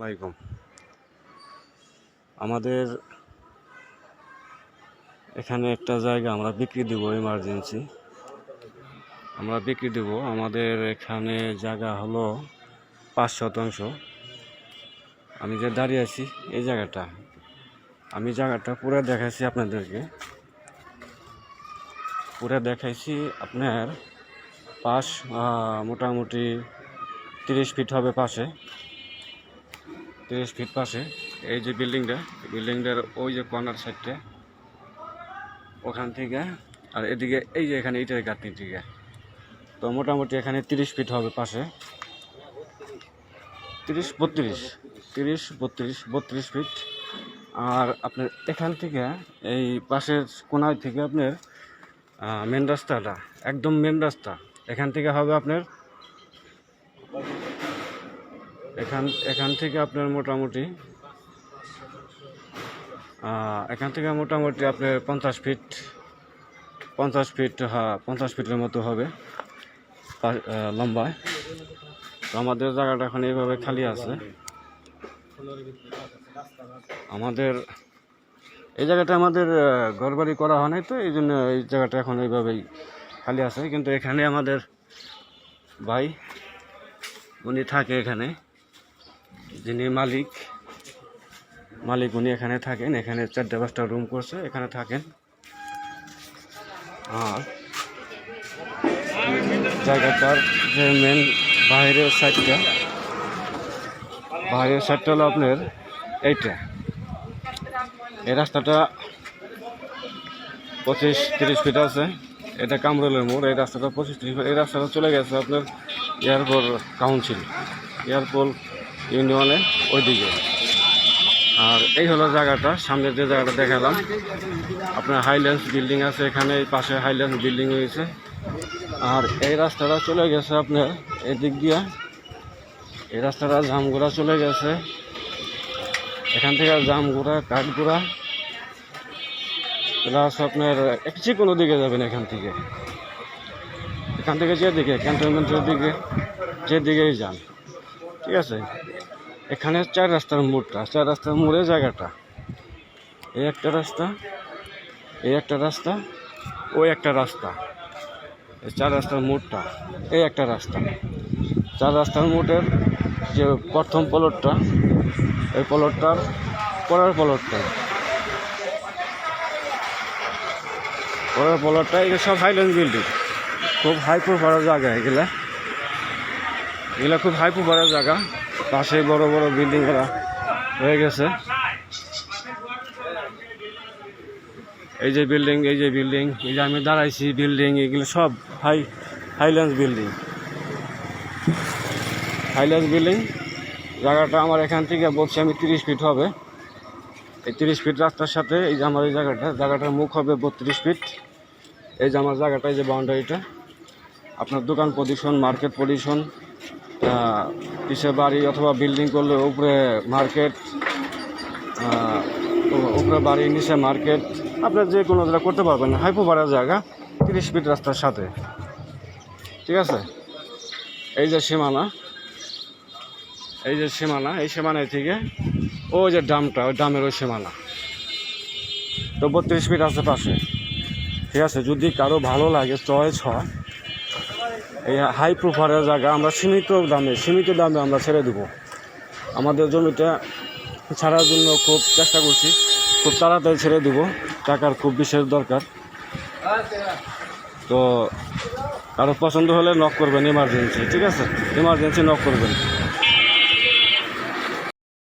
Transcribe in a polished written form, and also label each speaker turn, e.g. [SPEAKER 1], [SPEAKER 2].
[SPEAKER 1] আসসালামাইকুম। আমাদের এখানে একটা জায়গা আমরা বিক্রি দেব, ইমার্জেন্সি আমরা বিক্রি দেব। আমাদের এখানে জায়গা হলো 5 শতাংশ। আমি যে দাঁড়িয়ে আছি এই জায়গাটা, আমি জায়গাটা পুরো দেখাইছি আপনাদেরকে, পুরো দেখাইছি। আপনার পাশ মোটামুটি 30 ফিট হবে, পাশে 30 ফিট পাশে। এই যে বিল্ডিংটার ওই যে কর্নার সাইডটা, ওখান থেকে আর এদিকে এই যে এখানে ইটের গাঁথনির দিকে, তো মোটামুটি এখানে 30 ফিট হবে পাশে, 32 ফিট। আর আপনার এখান থেকে এই পাশের কোনায় থেকে আপনার মেন রাস্তাটা, একদম মেন রাস্তা, এখান থেকে হবে আপনার এখান থেকে আপনার মোটামুটি আপনার 50 ফিট 50 ফিটের মতো হবে লম্বায়। তো আমাদের জায়গাটা এখন এইভাবে খালি আছে। আমাদের এই জায়গাটা আমাদের ঘরবাড়ি করা হয় নাই, তো এই জন্য এই জায়গাটা এখন এইভাবেই খালি আছে। কিন্তু এখানে আমাদের ভাই উনি থাকে, এখানে যিনি মালিক উনি এখানে থাকেন। এখানে 4-5টা রুম করছে, এখানে থাকেন। আর জায়গাটার যে মেন বাইরের সাইডটা হলো আপনার এইটা। এই রাস্তাটা 25-30 ফিট আছে। এটা কামরুলের মোড়। এই রাস্তাটা 25-30 ফিট। এই রাস্তাটা চলে গেছে আপনার এয়ারপোর্ট কাউন্সিল, এয়ারপোর্ট ইউনিয়নে ওইদিকে। আর এই হলো জায়গাটা, সামনে যে জায়গাটা দেখালাম আপনার হাইল্যান্ডস বিল্ডিং আছে এখানে, এই পাশে হাইল্যান্ডস বিল্ডিং হয়েছে। আর এই রাস্তাটা চলে গেছে আপনার এদিক দিয়ে, এই রাস্তাটা জামগুড়া চলে গেছে। এখান থেকে জামগুড়া, কাঠগুড়া, প্লাস আপনার যে কোনো দিকে যাবেন এখান থেকে যেদিকে ক্যান্টনমেন্টের দিকে যেদিকেই যান, ঠিক আছে। এখানে 4 রাস্তার মোড়ে জায়গাটা, এই একটা রাস্তা, এই একটা রাস্তা, ওই একটা রাস্তা, এই 4 রাস্তার মোড়টা, এই একটা রাস্তা। 4 রাস্তার মোড়ের যে প্রথম প্লটটা, এই প্লটটার পরের প্লটটা, এগুলো সব হাইল্যান্ড বিল্ডিং। খুব হাই প্রোফাইলের জায়গা এগুলা খুব হাই প্রোফাইলের জায়গা। পাশে বড় বড় বিল্ডিং করা হয়ে গেছে। এই যে বিল্ডিং, এই যে আমি দাঁড়াইছি বিল্ডিং, এগুলো সব হাইল্যান্ড বিল্ডিং। জায়গাটা আমার এখান থেকে বলছি আমি 30 ফিট হবে। এই 30 ফিট রাস্তার সাথে এই যে আমার এই জায়গাটার মুখ হবে 32 ফিট। এই যে আমার জায়গাটা, এই যে বাউন্ডারিটা, আপনার দোকান পজিশন, মার্কেট পজিশন, পিছে বাড়ি অথবা বিল্ডিং করলে উপরে মার্কেট, উপরে বাড়ি, নিচে মার্কেট, আপনার যে কোনো জায়গা করতে পারবেন। হাইপোভারের জায়গা 30 ফিট রাস্তার সাথে, ঠিক আছে। এই যে সীমানা, এই সীমানায় থেকে ওই যে ডামটা, ওই ডামের ওই সীমানা, তো 32 ফিট আছে পাশে, ঠিক আছে। যদি কারো ভালো লাগে চয়েস হয়, এই হাই প্রোফাইলের জায়গা আমরা সীমিত দামে আমরা ছেড়ে দেব। আমাদের জমিটা ছাড়ার জন্য খুব চেষ্টা করছি, খুব তাড়াতাড়ি ছেড়ে দেব। টাকার খুব বিশেষ দরকার। তো কারো পছন্দ হলে নক করবেন, ইমার্জেন্সি, ঠিক আছে, ইমার্জেন্সি নক করবেন।